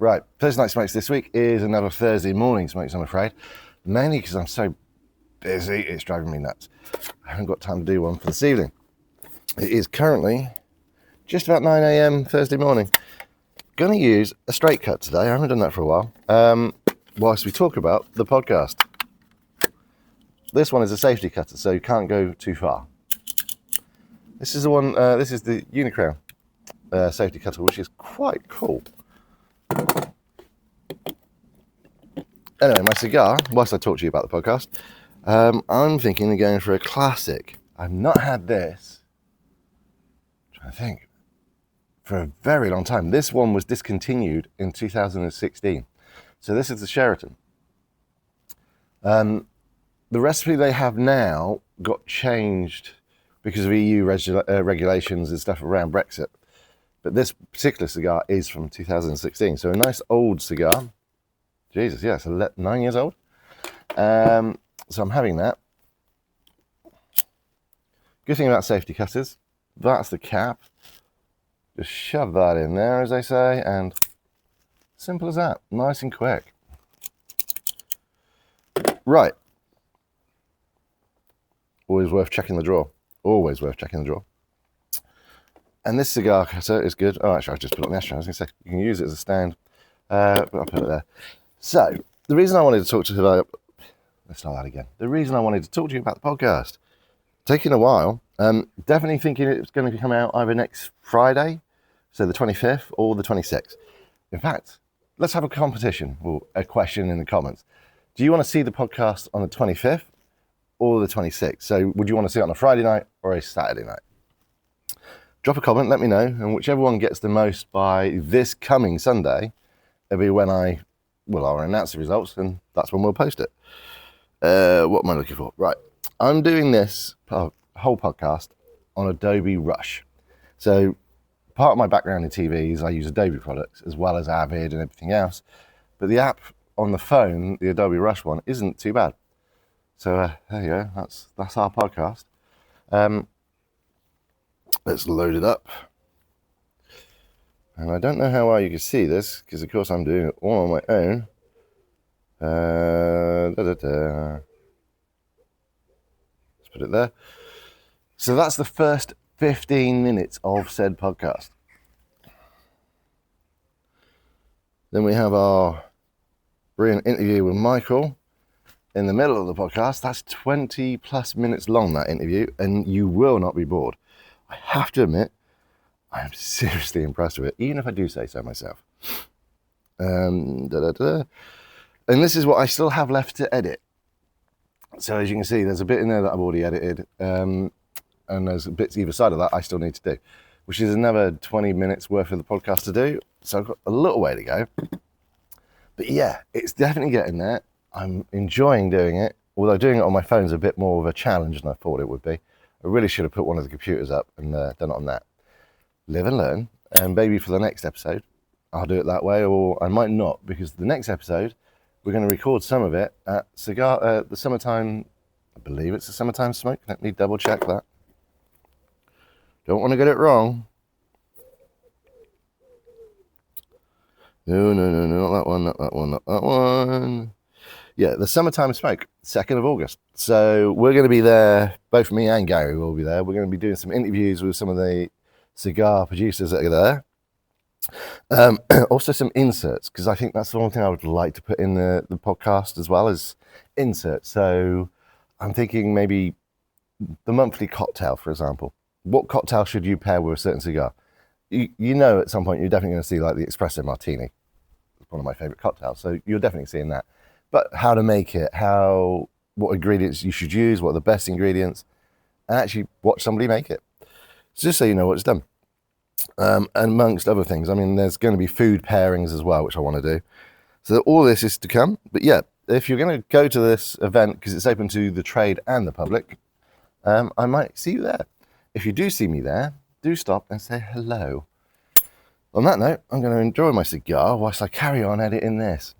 Right, Thursday Night Smokes this week is another Thursday morning smokes, I'm afraid. Mainly because I'm so busy, it's driving me nuts. I haven't got time to do one for this evening. It is currently just about 9 a.m. Thursday morning. Going to use a straight cut today. I haven't done that for a while. Whilst we talk about the podcast. This one is a safety cutter, so you can't go too far. This is the one. This is the Unicrown safety cutter, which is quite cool. Anyway, my cigar. Whilst I talk to you about the podcast, I'm thinking of going for a classic. I've not had this. I'm trying to think. For a very long time. This one was discontinued in 2016. So this is the Sheraton. The recipe they have now got changed because of EU regulations and stuff around Brexit. But this particular cigar is from 2016. So a nice old cigar. Jesus, yeah, it's 9 years old. So I'm having that. Good thing about safety cutters, that's the cap. Just shove that in there, as they say, and simple as that. Nice and quick. Right. Always worth checking the drawer. Always worth checking the drawer. And this cigar cutter is good. Oh, actually, I just put it on the ashtray. I was going to say, you can use it as a stand. But I'll put it there. So, the reason I wanted to talk to you about... Let's start that again. The reason I wanted to talk to you about the podcast, taking a while, definitely thinking it's going to come out either next Friday, so the 25th, or the 26th. In fact, let's have a competition, or a question in the comments. Do you want to see the podcast on the 25th or the 26th? So would you want to see it on a Friday night or a Saturday night? Drop a comment, let me know, and whichever one gets the most by this coming Sunday, it'll be when I'll announce the results, and that's when we'll post it. What am I looking for? Right, I'm doing this whole podcast on Adobe Rush. So part of my background in TV is I use Adobe products as well as Avid and everything else. But the app on the phone, the Adobe Rush one, isn't too bad. So there you go, that's our podcast. Let's load it up. And I don't know how well you can see this, because of course I'm doing it all on my own. Let's put it there. So that's the first 15 minutes of said podcast. Then we have our brilliant interview with Michael in the middle of the podcast. That's 20 plus minutes long, that interview, and you will not be bored. I have to admit, I am seriously impressed with it, even if I do say so myself. And this is what I still have left to edit. So as you can see, there's a bit in there that I've already edited, and there's bits either side of that I still need to do, which is another 20 minutes worth of the podcast to do. So I've got a little way to go. But yeah, it's definitely getting there. I'm enjoying doing it, although doing it on my phone is a bit more of a challenge than I thought it would be. I really should have put one of the computers up and done it on that. Live and learn, and maybe for the next episode, I'll do it that way, or I might not, because the next episode, we're going to record some of it at the summertime, I believe it's the summertime smoke. Let me double check that. Don't want to get it wrong. No, not that one, not that one, not that one. Yeah, the summertime smoke, 2nd of August. So we're going to be there, both me and Gary will be there. We're going to be doing some interviews with some of the cigar producers that are there. Also some inserts, because I think that's the one thing I would like to put in the podcast as well, as inserts. So I'm thinking maybe the monthly cocktail, for example. What cocktail should you pair with a certain cigar? You know at some point you're definitely going to see like the espresso martini. It's one of my favorite cocktails, so you're definitely seeing that. But how to make it, what ingredients you should use, what are the best ingredients, and actually watch somebody make it. So just so you know what it's done. And amongst other things, I mean, there's going to be food pairings as well, which I want to do. So all this is to come. But yeah, if you're going to go to this event, because it's open to the trade and the public, I might see you there. If you do see me there, do stop and say hello. On that note, I'm going to enjoy my cigar whilst I carry on editing this.